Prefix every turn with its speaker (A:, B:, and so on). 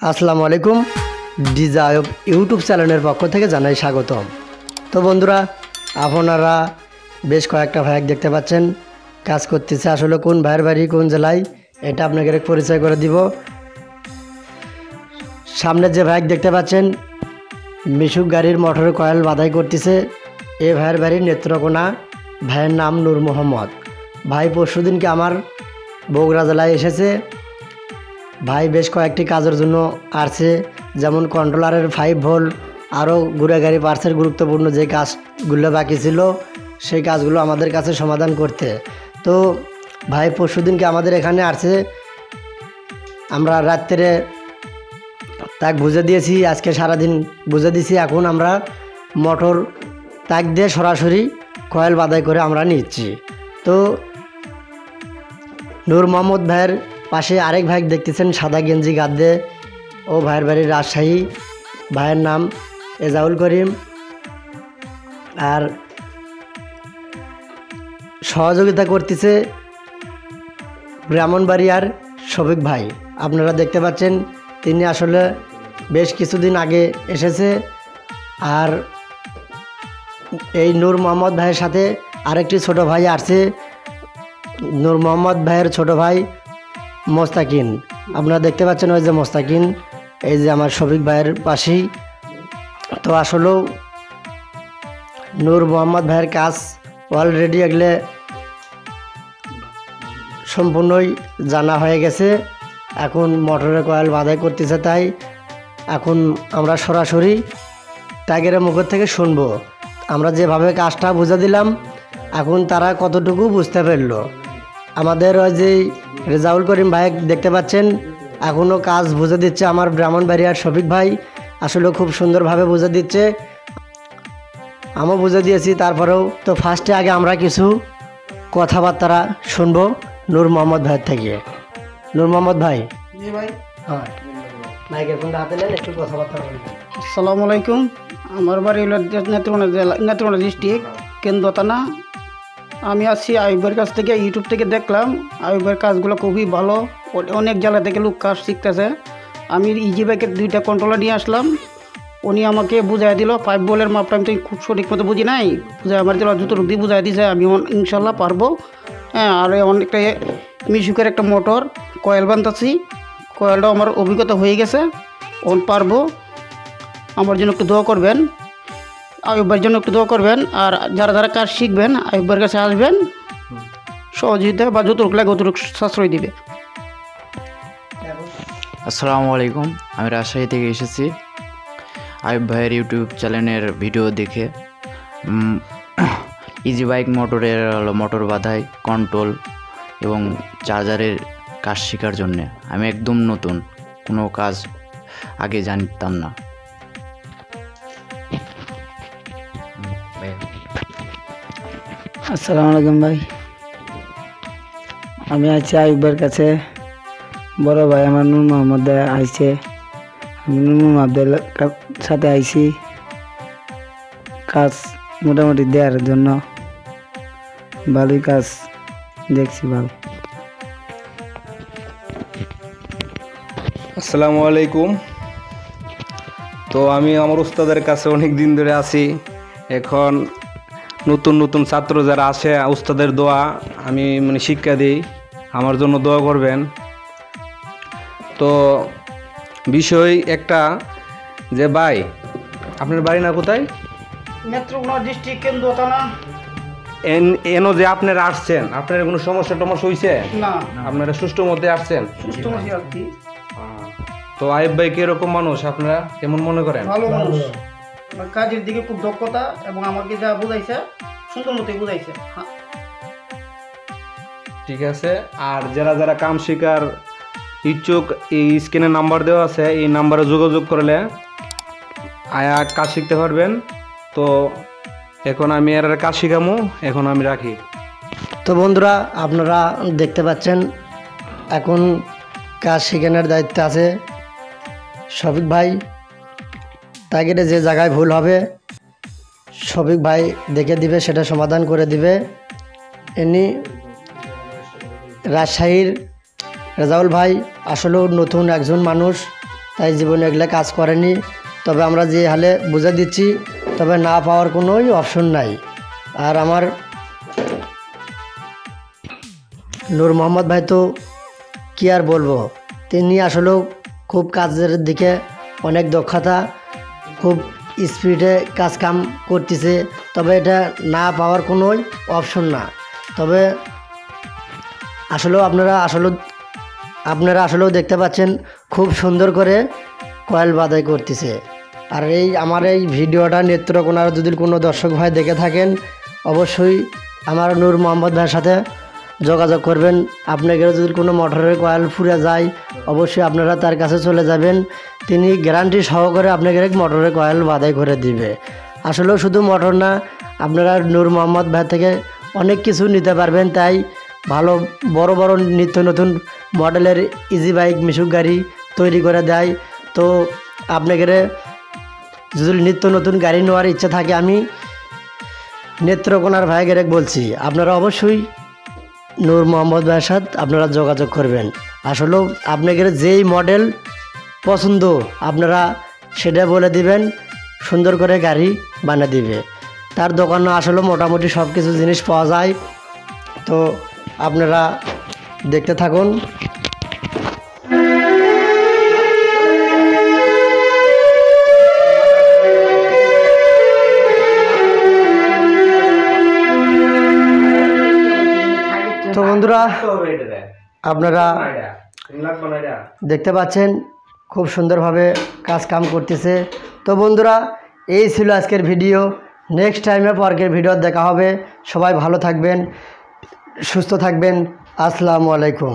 A: আসসালামু আলাইকুম। ডিজায়ব ইউটিউব চ্যানেলের পক্ষ থেকে জানাই স্বাগতম। তো বন্ধুরা, আপনারা বেশ কয়েকটা ভাইক দেখতে পাচ্ছেন কাজ করতেছে। আসলে কোন ভাইয়ের বাড়ি কোন জেলায় এটা আপনাকে পরিচয় করে দিব। সামনে যে ভাইক দেখতে পাচ্ছেন মিশুক গাড়ির মোটরের কয়েল বাধাই করতেছে। এ ভাইয়ের বাড়ির নেত্রকোনা, ভাইয়ের নাম নূর মোহাম্মদ। ভাই পরশুদিনকে আমার বগুড়া জেলায় এসেছে। ভাই বেশ কয়েকটি কাজের জন্য আসছে, যেমন কন্ট্রোলারের 5 ভোল্ট, আরও ঘুরে গাড়ি পার্টসের গুরুত্বপূর্ণ যে কাজগুলো বাকি ছিল সেই কাজগুলো আমাদের কাছে সমাধান করতে। তো ভাই পরশুদিনকে আমাদের এখানে আসছে, আমরা রাত্রে তাক বুঝে দিয়েছি, আজকে সারাদিন বুঝে দিয়েছি। এখন আমরা মোটর তাক দিয়ে সরাসরি কয়েল বাধাই করে আমরা নিচ্ছি। তো নূর মোহাম্মদ ভাইয়ের পাশে আরেক ভাই দেখতেছেন সাদা গেঞ্জি গাদ্দে, ও ভাইয়ের বাড়ি রাজশাহী। ভাইয়ের নাম এজাউল করিম। আর সহযোগিতা করতেছে ব্রাহ্মণবাড়িয়ার শফিক ভাই। আপনারা দেখতে পাচ্ছেন তিনি আসলে বেশ কিছুদিন আগে এসেছে। আর এই নূর মোহাম্মদ ভাইয়ের সাথে আরেকটি ছোট ভাই আসছে, নূর মোহাম্মদ ভাইয়ের ছোট ভাই মোস্তাকিন। আপনারা দেখতে পাচ্ছেন ওই যে মোস্তাকিন, এই যে আমার শফিক ভাইয়ের পাশেই। তো আসলেও নূর মোহাম্মদ ভাইয়ের কাজ অলরেডি এগুলো সম্পূর্ণই জানা হয়ে গেছে। এখন মোটরের কয়েল বাধাই করতেছে, তাই এখন আমরা সরাসরি ট্যাগের মুখের থেকে শুনবো। আমরা যেভাবে কাজটা বুঝে দিলাম, এখন তারা কতটুকু বুঝতে পারলো। আমাদের ওই যে রেজাউল করিম ভাই দেখতে পাচ্ছেন এখনও কাজ বুঝে দিচ্ছে আমার ব্রাহ্মণবাড়িয়ার শফিক ভাই। আসলে খুব সুন্দরভাবে বুঝে দিচ্ছে, আমিও বুঝে দিয়েছি। তারপরেও তো ফার্স্টে আগে আমরা কিছু কথাবার্তা শুনবো নূর মোহাম্মদ ভাইয়ের থেকে। নূর মোহাম্মদ ভাই।
B: জি ভাই।
A: হ্যাঁ, মাইকের ফোনটা হাতে নেন, একটু কথাবার্তা বলবেন।
B: আসসালামু আলাইকুম। আমার বাড়ি হলো নেত্রকোনা জেলা, নেত্রকোনা ডিস্ট্রিক্ট, কেন্দ্র থানা। আমি আসছি আয়ুবের কাছ থেকে, ইউটিউব থেকে দেখলাম আয়ুবের কাজগুলো খুবই ভালো। অনেক জেলা থেকে লোক কাজ শিখতেছে। আমি ইজি বাইকের 2টা কন্ট্রোলার নিয়ে আসলাম। উনি আমাকে বুঝাই দিল 5 ভোল্টের মাপটা। আমি তো খুব সঠিক মতো বুঝি নাই, বুঝাই আমার দিল জুতো দিয়ে বুঝাই দিয়েছে। আমি ইনশাল্লাহ পারবো। হ্যাঁ, আর অনেকটা মিশুকের একটা মোটর কয়েল বানতাছি, কয়েলটাও আমার অভিজ্ঞতা হয়ে গেছে, পারবো। আমার জন্য একটু দোয়া করবেন, আয়ুবের জন্য একটু দোয়া করবেন। আর যারা যারা কাজ শিখবেন আয়ুবের কাছে আসবেন, সহযোগিতা বা যতটুকু লাগে অতটুকু সাশ্রয় দিবে।
C: আসসালামু আলাইকুম। আমি রাজশাহী থেকে এসেছি আয়ুব ভাইয়ের ইউটিউব চ্যানেলের ভিডিও দেখে। ইজি বাইক মোটরের মোটর বাধাই, কন্ট্রোল এবং চার্জারের কাজ শেখার জন্যে আমি একদম নতুন, কোনো কাজ আগে জানতাম না।
D: আসসালামু আলাইকুম ভাই। আমি আছি আয়ুবের কাছে, বড় ভাই আমার নূর মোহাম্মদ আইছে। আমি নূর মোহাম্মদের সাথে আইছি কাজ মোটামুটি দেওয়ার জন্য। ভালোই কাজ দেখছি, ভালো।
E: আসসালামু আলাইকুম। তো আমি আমার উস্তাদের কাছে অনেক দিন ধরে আছি। এখন নতুন নতুন ছাত্র যারা আসে, উস্তাদের দোয়া আমি শিক্ষা দিই, আমার জন্য দোয়া করবেন। তো বিষয় একটা যে ভাই, আপনার বাড়ি না কোথায়?
B: নেত্রকোনা ডিস্ট্রিক্ট, কেন্দ্র থানা।
E: এনো যে আপনারা আসছেন, আপনার কোনো সমস্যা টমস্যা হয়েছে
B: না,
E: আপনারা সুষ্ঠু মধ্যে আসছেন?
B: সুস্থ মাসি আর কি।
E: তো আইব ভাই কিরকম মানুষ, আপনারা কেমন মনে করেন?
B: ভালো মানুষ, কাজের দিকে খুব দক্ষতা, এবং আমাকে যা বুঝাইছে সুন্দর মতোই বুঝাইছে।
E: ঠিক আছে। আর যারা যারা কাম শিকার ইচ্ছুক, এই স্ক্রিনে নাম্বার দেওয়া আছে, এই নাম্বারে যোগাযোগ করলে আয়া কাজ শিখতে পারবেন। তো এখন আমি এর কাজ শিখামু, এখন আমি রাখি।
A: তো বন্ধুরা, আপনারা দেখতে পাচ্ছেন এখন কাজ শেখানোর দায়িত্ব আছে শফিক ভাই। তাকে যে জায়গায় ভুল হবে শফিক ভাই দেখে দিবে, সেটা সমাধান করে দিবে। ইনি রাজশাহীর রেজাউল ভাই আসলেও নতুন একজন মানুষ, তাই জীবনে এগুলো কাজ করেনি। তবে আমরা যে হালে বুঝে দিচ্ছি, তবে না পাওয়ার কোনোই অপশন নাই। আর আমার নূর মোহাম্মদ ভাই তো কী আর বলবো, তিনি আসলেও খুব কাজের দিকে অনেক দক্ষতা, খুব স্পিডে কাজ কাম করতেছে। তবে এটা না পাওয়ার কোনোই অপশন না। তবে আসলেও আপনারা আসলেও দেখতে পাচ্ছেন খুব সুন্দর করে কয়েল বাঁধাই করতেছে। আর আমার এই ভিডিওটা নেত্রকোনার যদি কোনো দর্শক ভাই দেখে থাকেন, অবশ্যই আমার নূর মোহাম্মদ ভাইয়ের সাথে যোগাযোগ করবেন। আপনাদের যদি কোনো মোটরের কয়েল ফুরে যায়, অবশ্যই আপনারা তার কাছে চলে যাবেন। তিনি গ্যারান্টি সহকারে আপনাদের মোটরের কয়েল বাঁধাই করে দিবে। আসলেও শুধু মোটর না, আপনারা নূর মোহাম্মদ ভাই থেকে অনেক কিছু নিতে পারবেন। তাই ভালো বড় বড় নিত্য নতুন মডেলের ইজি বাইক মিশুক গাড়ি তৈরি করে দেয়। তো আপনাদের যদি নিত্য নতুন গাড়ি নেওয়ার ইচ্ছা থাকে, আমি নেত্রকোনার ভাইয়ের বলছি, আপনারা অবশ্যই নূর মোহাম্মদ ভাইয়ের সাথে আপনারা যোগাযোগ করবেন। আসলেও আপনাদের যেই মডেল পছন্দ আপনারা সেটা বলে দিবেন, সুন্দর করে গাড়ি বানিয়ে দিবে। তার দোকানে আসলে মোটামুটি সব কিছু জিনিস পাওয়া যায়। তো আপনারা দেখতে থাকুন। তো বন্ধুরা, আপনারা দেখতে পাচ্ছেন খুব সুন্দরভাবে কাজ কাম করতেছে। তো বন্ধুরা, এই ছিল আজকের ভিডিও। নেক্সট টাইমে পরের ভিডিও দেখা হবে। সবাই ভালো থাকবেন, সুস্থ থাকবেন। আসসালামু আলাইকুম।